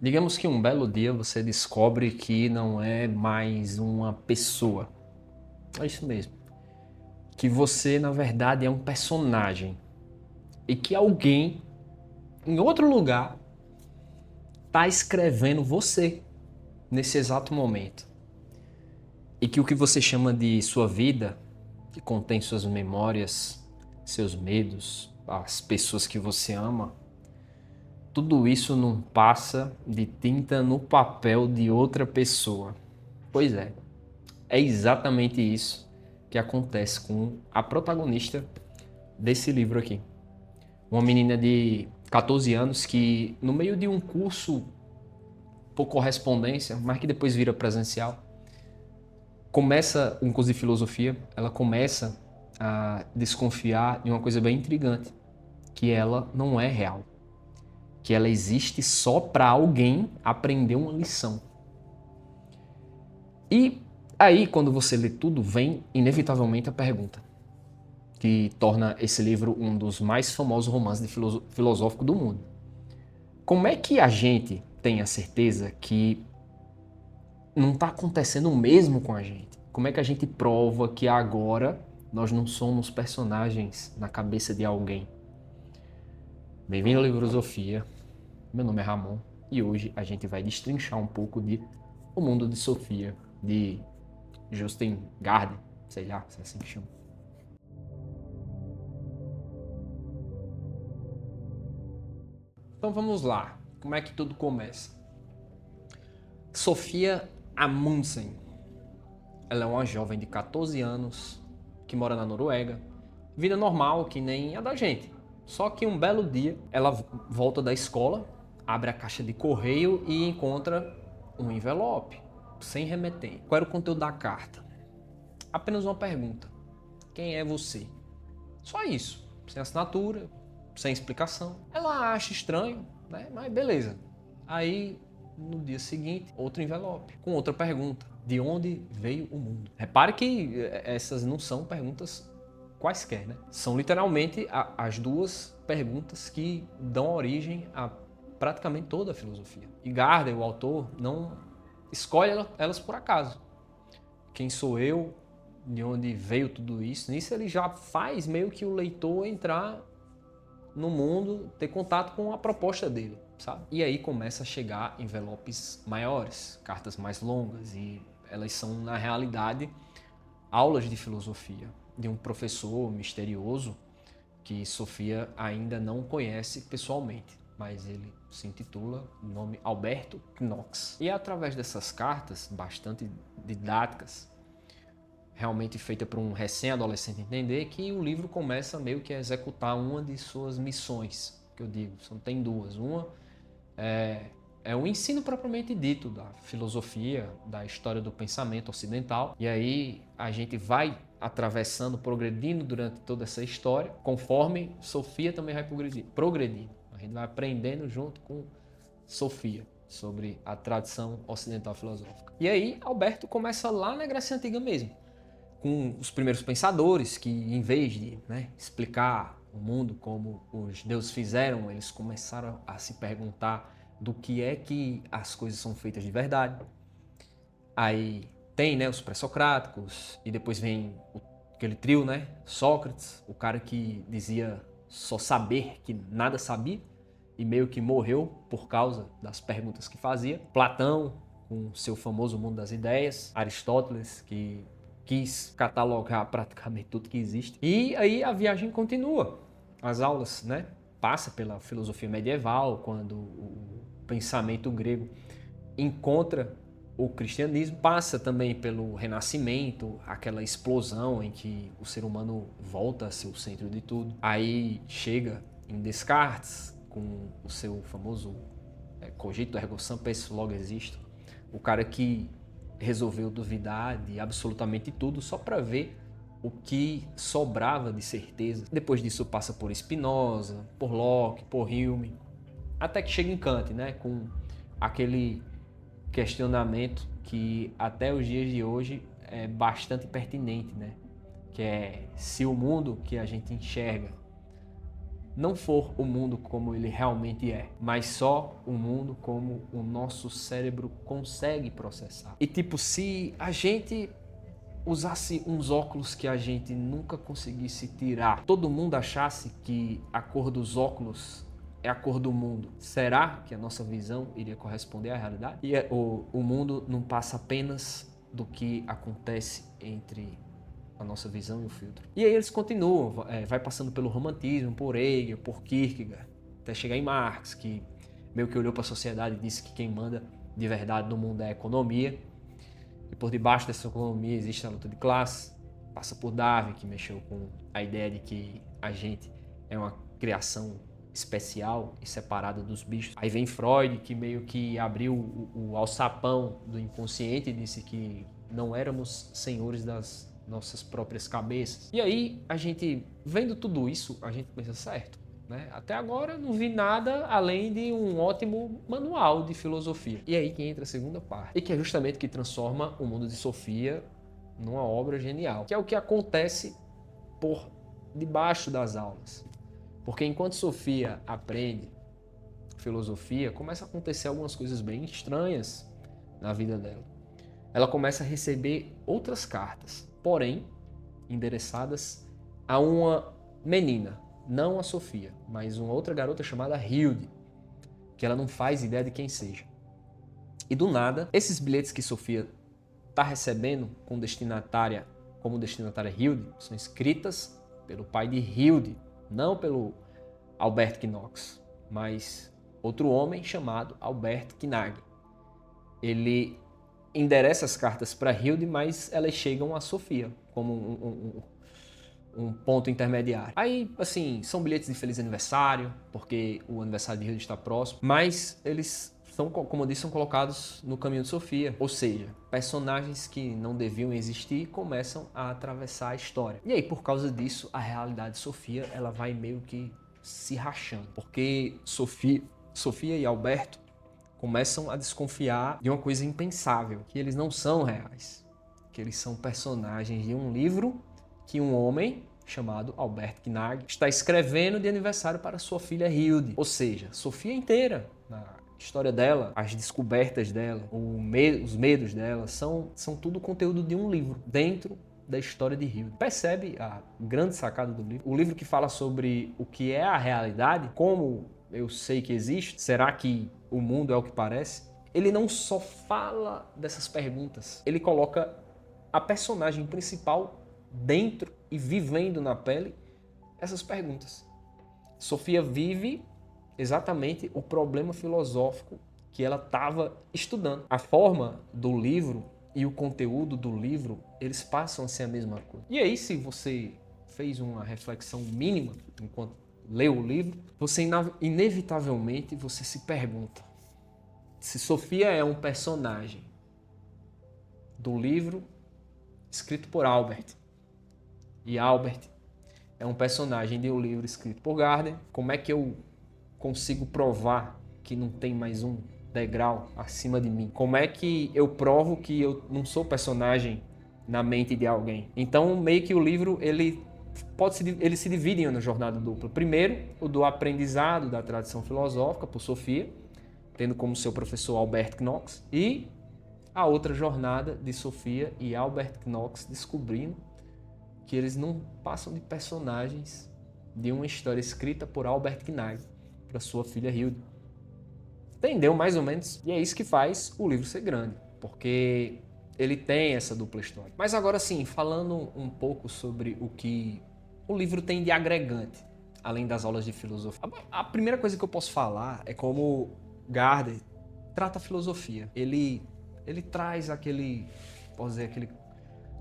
Digamos que um belo dia você descobre que não é mais uma pessoa. É isso mesmo. Que você, na verdade, é um personagem. E que alguém, em outro lugar, está escrevendo você nesse exato momento. E que o que você chama de sua vida, que contém suas memórias, seus medos, as pessoas que você ama, tudo isso não passa de tinta no papel de outra pessoa. Pois é exatamente isso que acontece com a protagonista desse livro aqui. Uma menina de 14 anos que, no meio de um curso por correspondência, mas que depois vira presencial, começa um curso de filosofia, ela começa a desconfiar de uma coisa bem intrigante, que ela não é real, que ela existe só para alguém aprender uma lição. E aí, quando você lê tudo, vem inevitavelmente a pergunta: que torna esse livro um dos mais famosos romances filosóficos do mundo. Como é que a gente tem a certeza que não está acontecendo o mesmo com a gente? Como é que a gente prova que agora nós não somos personagens na cabeça de alguém? Bem-vindo à Livrosofia, meu nome é Ramon e hoje a gente vai destrinchar um pouco de O Mundo de Sofia, de Justin Garden, sei lá se é assim que chama. Então vamos lá, como é que tudo começa? Sofia Amundsen. Ela é uma jovem de 14 anos que mora na Noruega. Vida normal, que nem a da gente. Só que um belo dia ela volta da escola, abre a caixa de correio e encontra um envelope sem remetente. Qual era o conteúdo da carta? Apenas uma pergunta: quem é você? Só isso. Sem assinatura, sem explicação. Ela acha estranho, né? Mas beleza. Aí, no dia seguinte, outro envelope com outra pergunta: de onde veio o mundo? Repare que essas não são perguntas quaisquer, né? São literalmente as duas perguntas que dão origem a praticamente toda a filosofia. E Gardner, o autor, não escolhe elas por acaso. Quem sou eu? De onde veio tudo isso? Nisso ele já faz meio que o leitor entrar no mundo, ter contato com a proposta dele, sabe? E aí começa a chegar envelopes maiores, cartas mais longas, e elas são, na realidade, aulas de filosofia de um professor misterioso que Sofia ainda não conhece pessoalmente, mas ele se intitula o nome Alberto Knox. E é através dessas cartas, bastante didáticas, realmente feita para um recém-adolescente entender, que o livro começa meio que a executar uma de suas missões, que eu digo, tem duas. Uma é o ensino propriamente dito da filosofia, da história do pensamento ocidental, e aí a gente vai atravessando, progredindo durante toda essa história, conforme Sofia também vai progredindo. A gente vai aprendendo junto com Sofia sobre a tradição ocidental filosófica. E aí Alberto começa lá na Grécia Antiga mesmo, com os primeiros pensadores que, em vez de explicar o mundo como os deuses fizeram, eles começaram a se perguntar do que é que as coisas são feitas de verdade. Aí tem os pré-socráticos, e depois vem aquele trio, Sócrates, o cara que dizia só saber que nada sabia, e meio que morreu por causa das perguntas que fazia. Platão, com seu famoso Mundo das Ideias. Aristóteles, que quis catalogar praticamente tudo que existe. E aí a viagem continua. As aulas, passa pela filosofia medieval, quando o pensamento grego encontra o cristianismo, passa também pelo Renascimento, aquela explosão em que o ser humano volta a ser o centro de tudo. Aí chega em Descartes, com o seu famoso cogito ergo sum, penso logo existo, o cara que resolveu duvidar de absolutamente tudo só para ver o que sobrava de certeza. Depois disso passa por Spinoza, por Locke, por Hume, até que chega em Kant, com aquele questionamento que até os dias de hoje é bastante pertinente, que é se o mundo que a gente enxerga não for o mundo como ele realmente é, mas só o mundo como o nosso cérebro consegue processar. E tipo, se a gente usasse uns óculos que a gente nunca conseguisse tirar, todo mundo achasse que a cor dos óculos é a cor do mundo, será que a nossa visão iria corresponder à realidade? E o mundo não passa apenas do que acontece entre a nossa visão e o filtro. E aí eles continuam, vai passando pelo romantismo, por Hegel, por Kierkegaard, até chegar em Marx, que meio que olhou para a sociedade e disse que quem manda de verdade no mundo é a economia. E por debaixo dessa economia existe a luta de classe. Passa por Darwin, que mexeu com a ideia de que a gente é uma criação especial e separada dos bichos. Aí vem Freud, que meio que abriu o alçapão do inconsciente e disse que não éramos senhores das nossas próprias cabeças. E aí, a gente, vendo tudo isso, a gente pensa, certo, né? Até agora não vi nada além de um ótimo manual de filosofia. E aí que entra a segunda parte, e que é justamente o que transforma o mundo de Sofia numa obra genial, que é o que acontece por debaixo das aulas. Porque enquanto Sofia aprende filosofia, começa a acontecer algumas coisas bem estranhas na vida dela. Ela começa a receber outras cartas, porém endereçadas a uma menina, não a Sofia, mas uma outra garota chamada Hilde, que ela não faz ideia de quem seja. E do nada, esses bilhetes que Sofia está recebendo como destinatária Hilde, são escritas pelo pai de Hilde, não pelo Albert Knox, mas outro homem chamado Albert Knag. Ele endereça as cartas para Hilde, mas elas chegam a Sofia como um ponto intermediário. Aí, assim, são bilhetes de feliz aniversário, porque o aniversário de Hilde está próximo, mas eles são, como eu disse, são colocados no caminho de Sofia. Ou seja, personagens que não deviam existir começam a atravessar a história. E aí, por causa disso, a realidade de Sofia, ela vai meio que se rachando. Porque Sofia e Alberto começam a desconfiar de uma coisa impensável, que eles não são reais, que eles são personagens de um livro que um homem chamado Albert Knag está escrevendo de aniversário para sua filha Hilde. Ou seja, Sofia inteira, na história dela, as descobertas dela, os medos dela, são tudo conteúdo de um livro, dentro da história de Hilde. Percebe a grande sacada do livro? O livro que fala sobre o que é a realidade, como eu sei que existe, será que o mundo é o que parece? Ele não só fala dessas perguntas, ele coloca a personagem principal dentro e vivendo na pele essas perguntas. Sofia vive exatamente o problema filosófico que ela estava estudando. A forma do livro e o conteúdo do livro, eles passam a ser a mesma coisa. E aí, se você fez uma reflexão mínima enquanto leu o livro, você inevitavelmente você se pergunta se Sofia é um personagem do livro escrito por Albert e Albert é um personagem de um livro escrito por Gardner, como é que eu consigo provar que não tem mais um degrau acima de mim? Como é que eu provo que eu não sou personagem na mente de alguém? Então, meio que o livro, ele se divide em uma jornada dupla. Primeiro, o do aprendizado da tradição filosófica por Sofia, tendo como seu professor Albert Knox, e a outra jornada de Sofia e Albert Knox descobrindo que eles não passam de personagens de uma história escrita por Albert Knag para sua filha Hilde. Entendeu mais ou menos? E é isso que faz o livro ser grande, porque ele tem essa dupla história. Mas agora sim, falando um pouco sobre o que o livro tem de agregante, além das aulas de filosofia. A primeira coisa que eu posso falar é como Gardner trata a filosofia. Ele traz aquele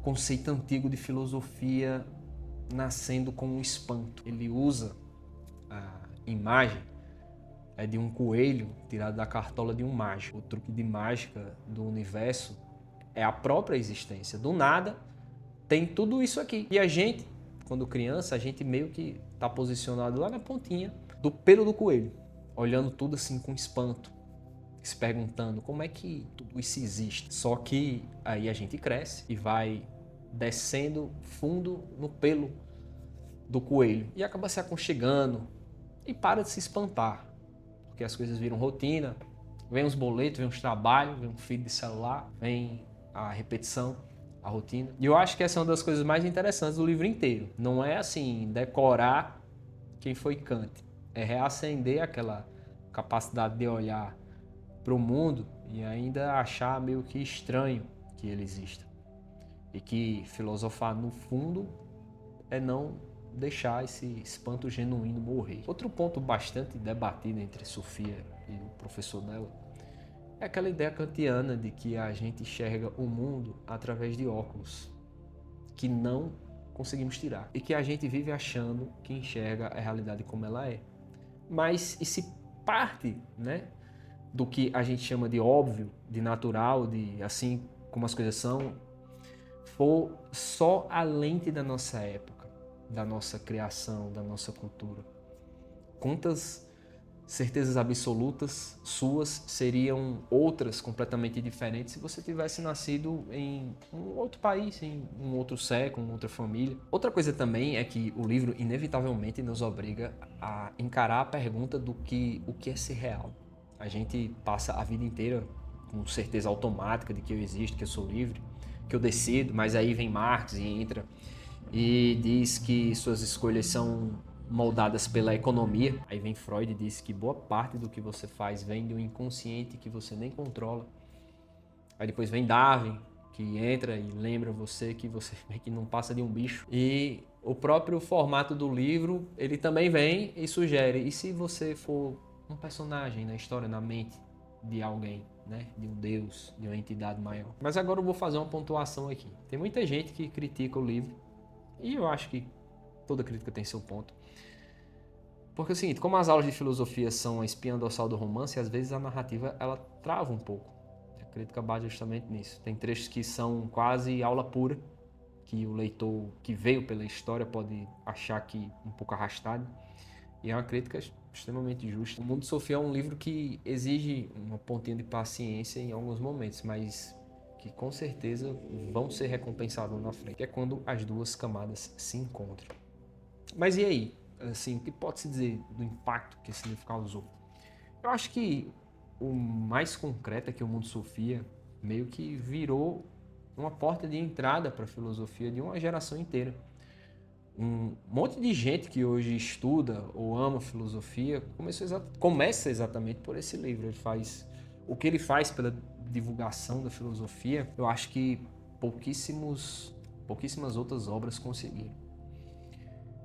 conceito antigo de filosofia nascendo com um espanto. Ele usa a imagem de um coelho tirado da cartola de um mágico. O truque de mágica do universo é a própria existência. Do nada, tem tudo isso aqui. E a gente, quando criança, a gente meio que está posicionado lá na pontinha do pelo do coelho, olhando tudo assim com espanto, se perguntando como é que tudo isso existe. Só que aí a gente cresce e vai descendo fundo no pelo do coelho e acaba se aconchegando e para de se espantar, porque as coisas viram rotina, vem os boletos, vem os trabalhos, vem um feed de celular, vem a repetição, a rotina. E eu acho que essa é uma das coisas mais interessantes do livro inteiro. Não é assim, decorar quem foi Kant, é reacender aquela capacidade de olhar para o mundo e ainda achar meio que estranho que ele exista. E que filosofar, no fundo, é não deixar esse espanto genuíno morrer. Outro ponto bastante debatido entre Sofia e o professor dela é aquela ideia kantiana de que a gente enxerga o mundo através de óculos que não conseguimos tirar e que a gente vive achando que enxerga a realidade como ela é. Mas e se parte, né, do que a gente chama de óbvio, de natural, de assim como as coisas são, for só a lente da nossa época, da nossa criação, da nossa cultura? Quantas certezas absolutas suas seriam outras completamente diferentes se você tivesse nascido em um outro país, em um outro século, uma outra família? Outra coisa também é que o livro inevitavelmente nos obriga a encarar a pergunta do que o que é ser real. A gente passa a vida inteira com certeza automática de que eu existo, que eu sou livre, que eu decido, mas aí vem Marx e entra e diz que suas escolhas são moldadas pela economia. Aí vem Freud e diz que boa parte do que você faz vem do inconsciente que você nem controla. Aí depois vem Darwin, que entra e lembra você que não passa de um bicho. E o próprio formato do livro, ele também vem e sugere, e se você for um personagem na história, na mente de alguém, né? De um deus, de uma entidade maior. Mas agora eu vou fazer uma pontuação aqui. Tem muita gente que critica o livro, e eu acho que toda crítica tem seu ponto. Porque é o seguinte, como as aulas de filosofia são a espinha dorsal do romance, às vezes a narrativa ela trava um pouco. A crítica bate justamente nisso. Tem trechos que são quase aula pura, que o leitor que veio pela história pode achar que um pouco arrastado. E é uma crítica extremamente justa. O Mundo de Sofia é um livro que exige uma pontinha de paciência em alguns momentos, mas que com certeza vão ser recompensados na frente, que é quando as duas camadas se encontram. Mas e aí? Assim, o que pode-se dizer do impacto que esse livro causou? Eu acho que o mais concreto é que o Mundo de Sofia meio que virou uma porta de entrada para a filosofia de uma geração inteira. Um monte de gente que hoje estuda ou ama filosofia começa exatamente por esse livro. O que ele faz pela divulgação da filosofia, eu acho que pouquíssimas outras obras conseguiram.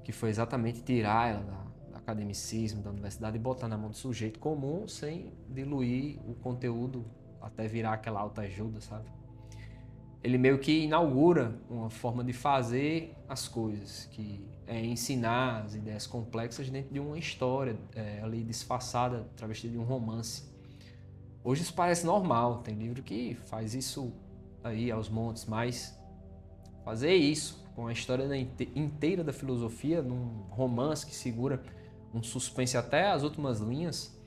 Que foi exatamente tirar ela do academicismo, da universidade e botar na mão do sujeito comum sem diluir o conteúdo até virar aquela autoajuda, sabe? Ele meio que inaugura uma forma de fazer as coisas, que é ensinar as ideias complexas dentro de uma história ali disfarçada, travestida de um romance. Hoje isso parece normal, tem livro que faz isso aí aos montes, mas fazer isso com a história inteira da filosofia num romance que segura um suspense até as últimas linhas,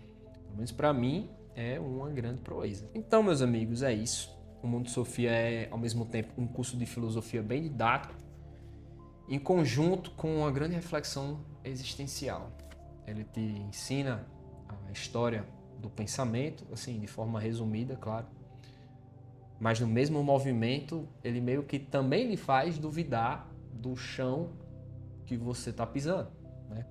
pelo menos para mim, é uma grande proeza. Então, meus amigos, é isso. O Mundo de Sofia é, ao mesmo tempo, um curso de filosofia bem didático, em conjunto com uma grande reflexão existencial. Ele te ensina a história do pensamento, assim, de forma resumida, claro, mas no mesmo movimento, ele meio que também lhe faz duvidar do chão que você está pisando, né?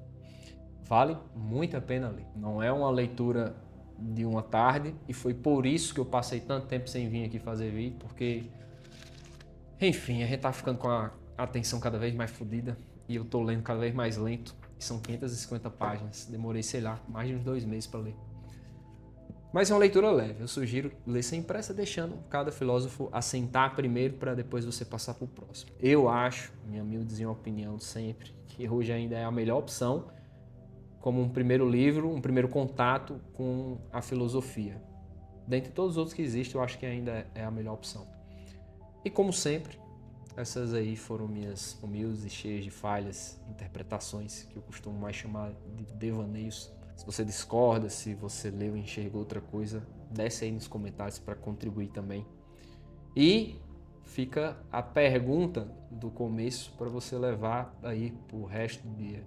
Vale muito a pena ler. Não é uma leitura de uma tarde, e foi por isso que eu passei tanto tempo sem vir aqui fazer vídeo, porque, enfim, a gente tá ficando com a atenção cada vez mais fodida e eu tô lendo cada vez mais lento. São 550 páginas. Demorei, sei lá, mais de uns 2 meses para ler. Mas é uma leitura leve. Eu sugiro ler sem pressa, deixando cada filósofo assentar primeiro para depois você passar para o próximo. Eu acho, minha humildezinha opinião sempre, que hoje ainda é a melhor opção como um primeiro livro, um primeiro contato com a filosofia. Dentre todos os outros que existem, eu acho que ainda é a melhor opção. E como sempre, essas aí foram minhas humildes e cheias de falhas interpretações, que eu costumo mais chamar de devaneios. Se você discorda, se você leu e enxergou outra coisa, desce aí nos comentários para contribuir também. E fica a pergunta do começo para você levar aí pro resto do dia.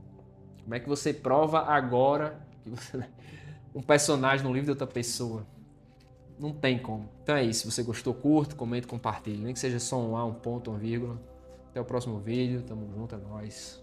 Como é que você prova agora que você é um personagem no livro de outra pessoa? Não tem como. Então é isso. Se você gostou, curta, comenta, compartilhe. Nem que seja só um A, um ponto, uma vírgula. Até o próximo vídeo. Tamo junto, é nóis.